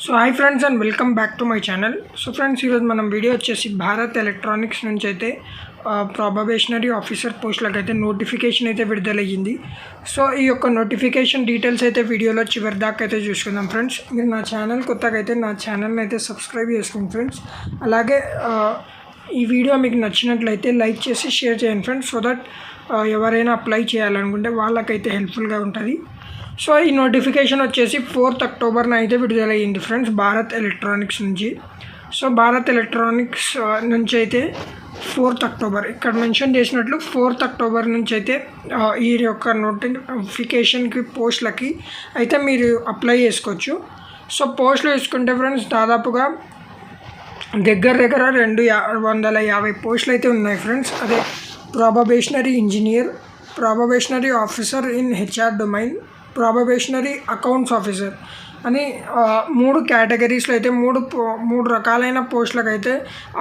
So hi friends and welcome back to my channel. So friends, ఈరోజు మనం video వచ్చేసి Bharat electronics నుంచి అయితే ప్రాబబేషనరీ ఆఫీసర్ పోస్టులకు అయితే నోటిఫికేషన్ అయితే విడుదలయ్యింది. సో ఈ యొక్క నోటిఫికేషన్ డీటెయిల్స్ అయితే వీడియోలో చివరి దాకా అయితే చూసుకుందాం ఫ్రెండ్స్. మీరు నా ఛానల్ కొత్తగా అయితే నా ఛానల్ని అయితే సబ్స్క్రైబ్ చేసుకోండి ఫ్రెండ్స్. అలాగే ఈ వీడియో మీకు నచ్చినట్లయితే లైక్ చేసి షేర్ చేయండి ఫ్రెండ్స్, సో దట్ ఎవరైనా అప్లై చేయాలనుకుంటే వాళ్ళకైతే హెల్ప్ఫుల్గా ఉంటుంది. సో ఈ నోటిఫికేషన్ వచ్చేసి 4th అక్టోబర్న అయితే విడుదలయ్యింది ఫ్రెండ్స్ భారత్ ఎలక్ట్రానిక్స్ నుంచి. సో భారత్ ఎలక్ట్రానిక్స్ నుంచి అయితే 4th అక్టోబర్ ఇక్కడ మెన్షన్ చేసినట్లు 4th అక్టోబర్ నుంచి అయితే ఈ యొక్క నోటిఫికేషన్కి పోస్టులకి అయితే మీరు అప్లై చేసుకోవచ్చు. సో పోస్టులు వేసుకుంటే ఫ్రెండ్స్ దాదాపుగా దగ్గర 250 పోస్టులు అయితే ఉన్నాయి ఫ్రెండ్స్. అదే probationary engineer, probationary officer in HR domain, probationary accounts officer అని 3 కేటగిరీస్లో అయితే మూడు రకాలైన పోస్టులకు అయితే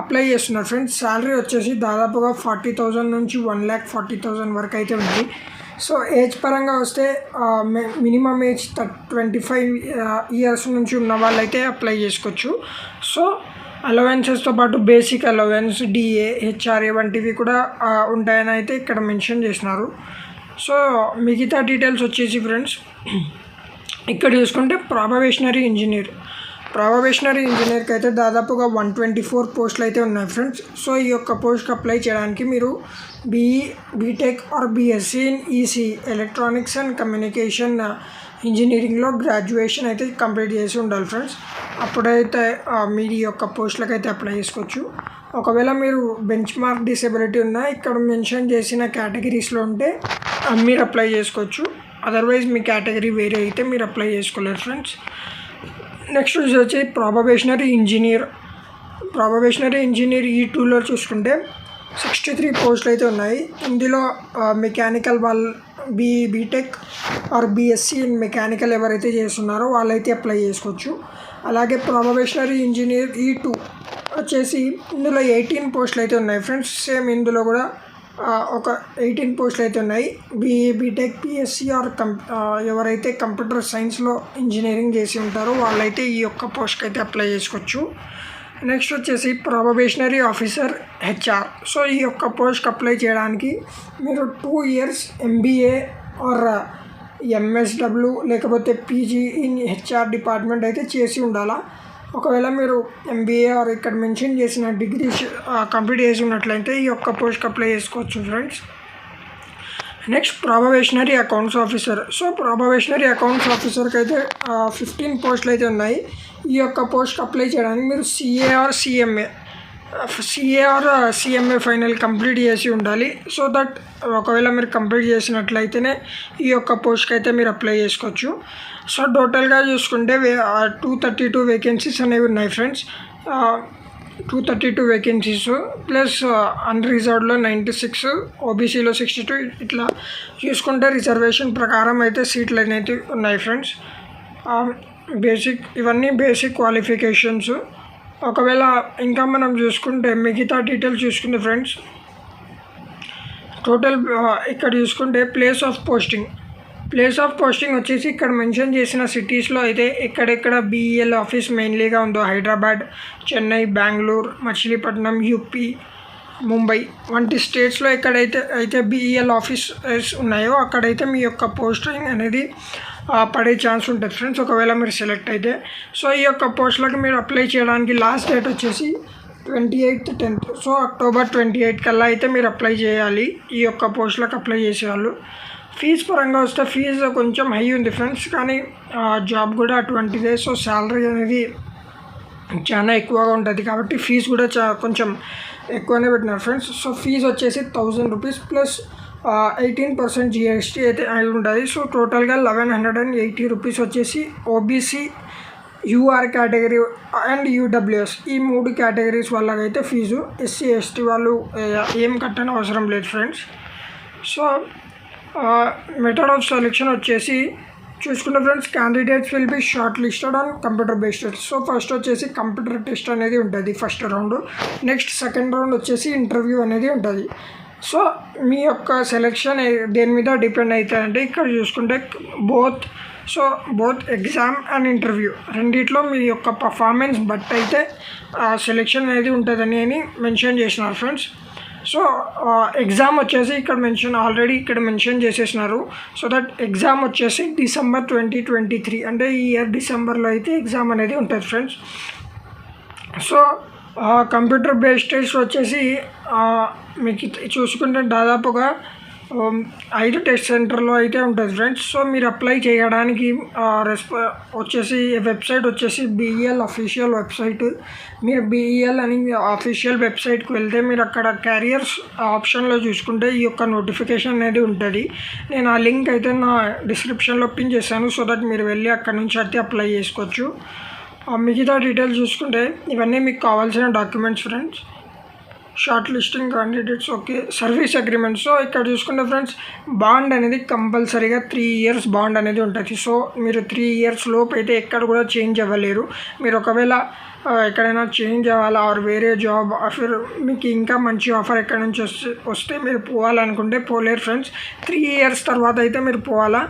అప్లై చేస్తున్నారు ఫ్రెండ్స్. శాలరీ వచ్చేసి దాదాపుగా 40,000 నుంచి 1,40,000 వరకు అయితే ఉంది. సో ఏజ్ పరంగా వస్తే మినిమం ఏజ్ 25 ఇయర్స్ నుంచి ఉన్న వాళ్ళైతే అప్లై చేసుకోవచ్చు. సో అలవెన్సెస్తో పాటు బేసిక్ అలవెన్స్, డిఏ, హెచ్ఆర్ఏ వంటివి కూడా ఉంటాయని అయితే ఇక్కడ మెన్షన్ చేసినారు. సో మిగతా డీటెయిల్స్ వచ్చేసి ఫ్రెండ్స్ ఇక్కడ చూసుకుంటే ప్రాబబేషనరీ ఇంజనీర్కి అయితే దాదాపుగా 124 పోస్టులు అయితే ఉన్నాయి ఫ్రెండ్స్. సో ఈ యొక్క పోస్ట్కి అప్లై చేయడానికి మీరు BTech or BSc in EC electronics and communication ఇంజనీరింగ్లో గ్రాడ్యుయేషన్ అయితే కంప్లీట్ చేసి ఉండాలి ఫ్రెండ్స్. అప్పుడైతే మీరు ఈ యొక్క పోస్టులకు అయితే అప్లై చేసుకోవచ్చు. ఒకవేళ మీరు బెంచ్ మార్క్ డిసేబిలిటీ ఉన్నా ఇక్కడ మెన్షన్ చేసిన కేటగిరీస్లో ఉంటే మీరు అప్లై చేసుకోవచ్చు. అదర్వైజ్ మీ కేటగిరీ వేరే అయితే మీరు అప్లై చేసుకోలేరు ఫ్రెండ్స్. నెక్స్ట్ వచ్చి ప్రాబబేషనరీ ఇంజనీర్ ఈ 2లో చూసుకుంటే 63 పోస్టులు అయితే ఉన్నాయి. ఇందులో mechanical BTech or BSc in mechanical ఎవరైతే చేస్తున్నారో వాళ్ళైతే అప్లై చేసుకోవచ్చు. అలాగే ప్రాబబేషనరీ ఇంజనీర్ ఈ 2 వచ్చేసి ఇందులో 18 పోస్టులు అయితే ఉన్నాయి ఫ్రెండ్స్. సేమ్ ఇందులో కూడా ఒక 18 పోస్టులు అయితే ఉన్నాయి. బీటెక్, బీఎస్సీ ఆర్ ఎవరైతే కంప్యూటర్ సైన్స్లో ఇంజనీరింగ్ చేసి ఉంటారో వాళ్ళైతే ఈ యొక్క పోస్ట్కి అయితే అప్లై చేసుకోవచ్చు. నెక్స్ట్ వచ్చేసి ప్రాబబేషనరీ ఆఫీసర్ హెచ్ఆర్. సో ఈ యొక్క పోస్ట్కి అప్లై చేయడానికి మీరు 2 years ఎంబీఏ ఆర్ ఎంఎస్డబ్ల్యూ లేకపోతే పీజీ ఇన్ హెచ్ఆర్ డిపార్ట్మెంట్ అయితే చేసి ఉండాలా. ఒకవేళ మీరు ఎంబీఏ ఆర్ ఇక్కడ మెన్షన్ చేసిన డిగ్రీ కంప్లీట్ చేసి ఉన్నట్లయితే ఈ యొక్క పోస్ట్కి అప్లై చేసుకోవచ్చు friends. Next probationary accounts officer. So probationary accounts ఆఫీసర్కి అయితే 15 పోస్టులు అయితే ఉన్నాయి. ఈ యొక్క పోస్ట్కి అప్లై చేయడానికి మీరు CA are CMA final complete చేసి ఉండాలి. సో దట్ ఒకవేళ మీరు కంప్లీట్ చేసినట్లయితేనే ఈ యొక్క పోస్ట్కి అయితే మీరు అప్లై చేసుకోవచ్చు. సో టోటల్గా చూసుకుంటే 232 వేకెన్సీస్ అనేవి ఉన్నాయి ఫ్రెండ్స్. 232 వేకెన్సీస్ ప్లస్ అన్రిజర్వ్డ్లో 96, ఓబీసీలో 62. ఇట్లా చూసుకుంటే రిజర్వేషన్ ప్రకారం అయితే సీట్లు అనేవి ఉన్నాయి ఫ్రెండ్స్. ఇవన్నీ బేసిక్ క్వాలిఫికేషన్స్. ఒకవేళ ఇంకా మనం చూసుకుంటే మిగతా డీటెయిల్స్ చూసుకుంటే ఫ్రెండ్స్ టోటల్ ఇక్కడ చూసుకుంటే ప్లేస్ ఆఫ్ పోస్టింగ్ వచ్చేసి ఇక్కడ మెన్షన్ చేసిన సిటీస్లో అయితే ఎక్కడెక్కడ BEL ఆఫీస్ మెయిన్లీగా ఉందో హైదరాబాద్, చెన్నై, బెంగళూరు, మచిలీపట్నం, యూపీ, ముంబై వంటి స్టేట్స్లో ఎక్కడైతే BEL ఆఫీస్ ఉన్నాయో అక్కడైతే మీ యొక్క పోస్టింగ్ అనేది పడే ఛాన్స్ ఉంటుంది ఫ్రెండ్స్ ఒకవేళ మీరు సెలెక్ట్ అయితే. సో ఈ యొక్క పోస్టులకు మీరు అప్లై చేయడానికి లాస్ట్ డేట్ వచ్చేసి 28th 10th. సో అక్టోబర్ 28 కల్లా అయితే మీరు అప్లై చేయాలి ఈ యొక్క పోస్టులకు అప్లై చేసేవాళ్ళు. ఫీజు పరంగా వస్తే ఫీజు కొంచెం హై ఉంది ఫ్రెండ్స్, కానీ జాబ్ కూడా అటువంటిదే. సో శాలరీ అనేది చాలా ఎక్కువగా ఉంటుంది కాబట్టి ఫీజు కూడా కొంచెం ఎక్కువనే పెట్టినారు ఫ్రెండ్స్. సో ఫీజు వచ్చేసి 1,000 రూపీస్ ప్లస్ 18% GST అయితే అయి ఉంటుంది. సో టోటల్గా 1,180 రూపీస్ వచ్చేసి OBC, UR category and UWS ఈ 3 కేటగిరీస్ వాళ్ళకైతే ఫీజు. SC ST వాళ్ళు ఏం కట్టని అవసరం లేదు friends. So method of selection వచ్చేసి చూసుకుంటే friends candidates will be short listed on computer based. So first వచ్చేసి కంప్యూటర్ టెస్ట్ అనేది ఉంటుంది first round. Next second round వచ్చేసి ఇంటర్వ్యూ అనేది ఉంటుంది. సో మీ యొక్క సెలెక్షన్ దేని మీద డిపెండ్ అవుతాయంటే ఇక్కడ చూసుకుంటే both so both exam and interview రెండిట్లో మీ యొక్క పర్ఫార్మెన్స్ బట్టి అయితే సెలెక్షన్ అనేది ఉంటుందని మెన్షన్ చేసినారు ఫ్రెండ్స్. సో ఎగ్జామ్ వచ్చేసి ఇక్కడ మెన్షన్ చేసేసినారు. సో దట్ ఎగ్జామ్ వచ్చేసి December 2023 అంటే ఈ ఇయర్ డిసెంబర్లో అయితే ఎగ్జామ్ అనేది ఉంటుంది friends. So computer based test వచ్చేసి మీకు చూసుకుంటే దాదాపుగా 5 టెస్ట్ సెంటర్లో అయితే ఉంటుంది ఫ్రెండ్స్. సో మీరు అప్లై చేయడానికి వచ్చేసి వెబ్సైట్ వచ్చేసి BEL అఫీషియల్ వెబ్సైట్. మీరు BEL అని అఫీషియల్ వెబ్సైట్కి వెళ్తే మీరు అక్కడ క్యారియర్స్ ఆప్షన్లో చూసుకుంటే ఈ యొక్క నోటిఫికేషన్ అనేది ఉంటుంది. నేను ఆ లింక్ అయితే నా డిస్క్రిప్షన్లో పిన్ చేశాను. సో దట్ మీరు వెళ్ళి అక్కడ నుంచి అయితే అప్లై చేసుకోవచ్చు. మిగతా డీటెయిల్స్ చూసుకుంటే ఇవన్నీ మీకు కావాల్సిన documents friends. Short listing candidates okay. Service agreement. So ఇక్కడ చూసుకుంటే ఫ్రెండ్స్ బాండ్ అనేది కంపల్సరీగా 3 years బాండ్ అనేది ఉంటుంది. సో మీరు 3 years లోపు అయితే ఎక్కడ కూడా చేంజ్ అవ్వలేరు. మీరు ఒకవేళ ఎక్కడైనా చేంజ్ అవ్వాలా ఆర్ వేరే జాబ్ ఆఫర్ మీకు ఇంకా మంచి ఆఫర్ ఎక్కడి నుంచి వస్తే మీరు పోవాలనుకుంటే పోలేరు ఫ్రెండ్స్. 3 years తర్వాత అయితే మీరు పోవాలా.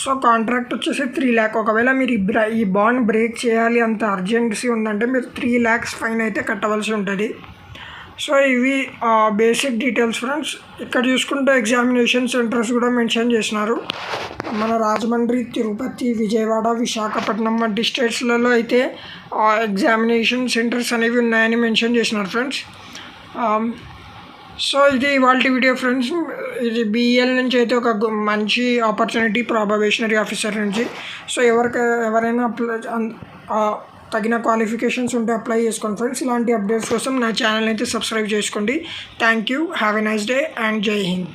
సో కాంట్రాక్ట్ వచ్చేసి 3 lakh. ఒకవేళ మీరు ఈ బాండ్ బ్రేక్ చేయాలి అంత అర్జెన్సీ ఉందంటే మీరు 3 lakhs ఫైన్ అయితే కట్టవలసి ఉంటుంది. సో ఇవి బేసిక్ డీటెయిల్స్ ఫ్రెండ్స్. ఇక్కడ చూసుకుంటే ఎగ్జామినేషన్ సెంటర్స్ కూడా మెన్షన్ చేసినారు. మన రాజమండ్రి, తిరుపతి, విజయవాడ, విశాఖపట్నం వంటి స్టేట్స్లలో అయితే ఎగ్జామినేషన్ సెంటర్స్ అనేవి ఉన్నాయని మెన్షన్ చేసినారు ఫ్రెండ్స్. సో ఇది ఇవాళ వీడియో ఫ్రెండ్స్. ఇది BEL నుంచి అయితే ఒక మంచి ఆపర్చునిటీ ప్రాబబేషనరీ ఆఫీసర్ నుంచి. సో ఎవరైనా తగిన క్వాలిఫికేషన్స్ ఉంటే అప్లై చేసుకోండి ఫ్రెండ్స్. ఇలాంటి అప్డేట్స్ కోసం నా ఛానల్ అయితే సబ్స్క్రైబ్ చేసుకోండి. Thank you. Have a nice day and జై హింద్.